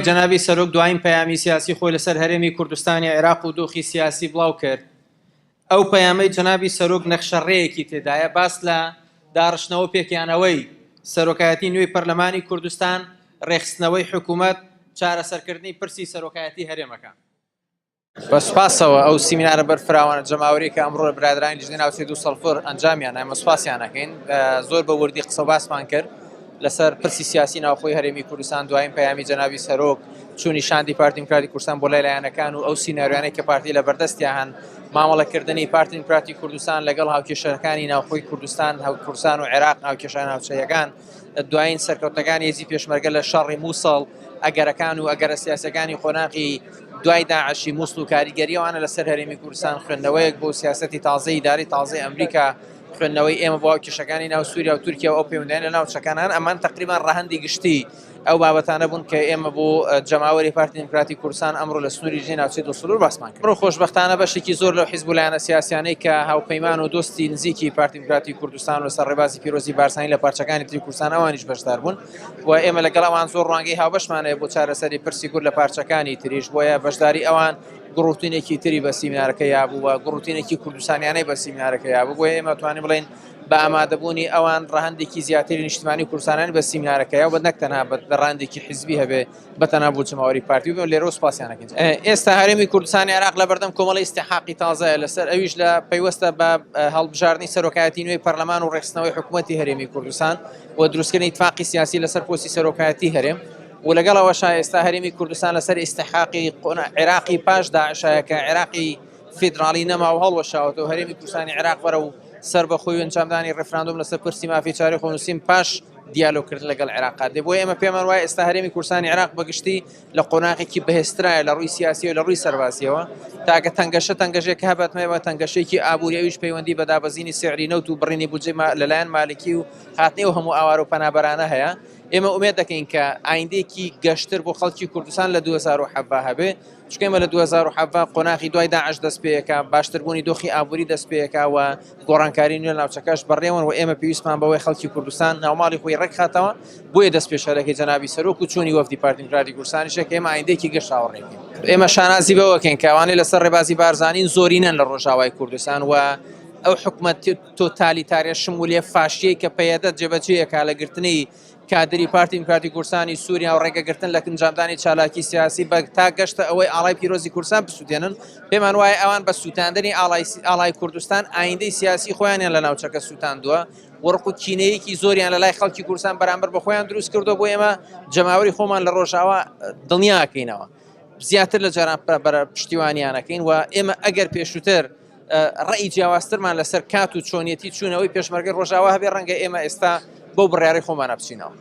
جەنابی سەرۆک دوایین پەیامی سیاسی خۆی لەسەر هەرێمی کوردستانی عێراق و دۆخی سیاسی بڵاو کرد. ئەو پەیامەی جەنابی سەرۆک نەخشەڕەیەکی تێدایە باس لە داڕشتنەوە پێکیانەوەی سەرۆکایەتی نوێی پەرلەمانی کوردستان، ڕێخستنەوەی حکوومەت، چارەسەرکردنی پرسی سەرۆکایەتی هەرێمەکە. بە سوپاسەوە ئەو سیمینارە بەرفراوانە جەماوەری کە ئەمڕۆ لە برادرانی لیژنەی ناوچەی دوو سەڵفر ئەنجامیان ئەمە سوپاسیان ئەکەین. زۆر بە وردی قسە باسمان کرد لەسەر پرسی سیاسی ناوخۆی هەرێمی کوردستان دوایین پەیامی جەنابی سەرۆک چوونی شاندی پارتی دیموکراتی کوردستان بۆ لای لایەنەکان و ئەو سیناریۆیانەی کە پارتی لە بەردەستیان هەن، مامەڵەکردنی پارتی دیموکراتی کوردستان لەگەڵ هاوکێشەکانی ناوخۆی کوردستان، کوردستان و عێراق، هاوکێشان ناوچەیەکان، دوایین سەرکەوتەکانی هێزی پێشمەرگە لە شەڕی مووسڵ، ئەگەرەکان و ئەگەرە سیاسەکانی خۆناغی دوای داعشی مووسڵ و کاریگەریەوانە لەسەر هەرێمی کوردستان خوێندنەوەیەک بۆ سیاسەتی تازەی ئیداری تازەی ئەمریکا، خوێندنەوەی ئێمە بۆ هاوکێشەکانی ناو سووریا و تورکیا و ئەو پەیوەندیانە لە ناوچەکانان، ئەمان تقریبان ڕەهەندی گشتی ئەو بابەتانە بوون کە ئێمە بۆ جەماوەری پارتی دیموکراتی کوردستان ئەمڕۆ لە سنووری لیژنەی ناوچەی دو سەڵور باسمان کرد. ڕۆ خۆشبەختانە بەشێکی زۆر لەو حیزب و لایەنە سیاسیانەی کە هاوپەیمان و دۆستی نزیکی پارتی دیموکراتی کوردستان و لەسەر ڕێبازی پیرۆزی بارزانی لە پارچەکانی تری کوردستان ئەوانیش بەشدار بوون و ئێمە لەگەڵ ئەوان زۆر ڕوانگەی هاوبەشمانەیە بۆ چارەسەری پرسی کورد لە پارچەکانی تریش، بۆیە بەشداری ئەوان گڕوتینێکی تری بە سیمینارەکە یابوو و گڕوتینێکی کوردستانیانەی بە سیمینارەکە یابوو، بۆیە ئێمە توانین بڵێن بە ئامادەبوونی ئەوان ڕەهەندێکی زیاتری نیشتمانی کوردستانیان بە سیمینارەکەیە و نەک تەنها بە ڕەهەندێکی حیزبی هەبێ بەتەنها بۆ جەماوەری پارتی و لێرە سوپاسیانەکەین. ئێستا هەرێمی کوردستانی عێراق لە بەردەم کۆمەڵی ئیستیحاقی تازایە لەسەر ئەویش لە پەیوەستە بە هەڵبژاردننی سەرۆکایەتی نوێی پەرلەمان و ڕێخستنەوەی حکوومەتی هەرێمی کوردستان و دروستکردنی اتفاقی سیاسی لەسەر پۆستی سەرۆکایەتی هەرێم و لەگەڵەوەش ئێستا هەرێمی کوردستان لەسەر ئیستیحاقی عێراقی پاش داعشایە کە عێراقی فیدراڵی نەما و هەڵوەشاوەتەوە هەرێمی کوردستانی عێراق بەرە و سەر بەخۆی ئەنجامدانی ڕێفراندۆم لەسەر پرسی مافی چاری خۆنووسین پاش دیالۆگکردن لەگەڵ عێراق دێ. بۆیە ئێمە پێمان وایە ئێستا هەرێمی کوردستانی عێراق بەگشتی لە قۆناغێکی بەهێزترایە لە ڕووی سیاسی و لە ڕووی سەربازیەوە، تاکە تەنگەشەیەک هەبێتمەوە تەنگەشێکی ئابووری ئەویش پەیوەندی بە دابەزینی سعری نەوت و بڕینی بودجێ لەلایەن مالکی و هاتنی و هەموو ئاوار و پەنابەرانە هەیە. ئێمە ئومێد دەکەین کە ئایندێکی گەشتر بۆ خەڵکی کوردستان لە 2017 هەبێ، چونکە ئێمە لە 2017 قۆناغی دوای داعش دەست پێیەکە، باشتربوونی دۆخی ئابووری دەست پێیەکە و گۆڕانکاری نوێ ناوچەکەش بەڕێوەن و ئێمە پێویستمان بەوەی خەڵکی کوردستان ناوماڵی خۆی ڕێکخاتەوە، بۆیە دەست پێشەرەکەی جەنابی سەرۆک و چوونی وەفدی پارتی دیموکراتی کوردستانیشە کە ئێمە ئایندێکی گەشت چاوەڕێکین. ئێمە شانازی بەوەکەین کە ئەوانەی لەسەر ڕێبازی بارزانین زۆرینەن لە ڕۆژاوای کوردستان و ئەو حکومەت تۆتالیتاریە شمولیە فاشیەی کە پەیەدەت جێبەجێیەکە لە گرتنی کادری پارتی دیموکراتی کوردستانی سووریا و ڕێگەگرتن لە ئەنجامدانی چالاکی سیاسی بە تا گەشتە ئەوەی ئاڵای پیرۆزی کوردستان بسووتێنن، پێمان وایە ئەوان بە سووتاندنی ئاڵای کوردستان ئایندەی سیاسی خۆیانیان لە ناوچەکە سووتاندووە، وەڕق و کینەیەکی زۆریان لە لای خەڵکی کوردستان بەرامبەر بە خۆیان دروست کردو، بۆ ئێمە جەماوەری خۆمان لە ڕۆژاوا دڵنیاکەینەوە زیاتر لە جاران بەرە پشتیوانیانەکەین و ئێمە ئەگەر پێشووتر ڕێی جیاوازترمان لەسەر کات و چۆنیەتی چوونەوەی پێشمەرگەی ڕۆژاوا هەبێ ڕەنگە ئێمە ئێستا بۆ بڕیاری خۆمانە بچینەوە.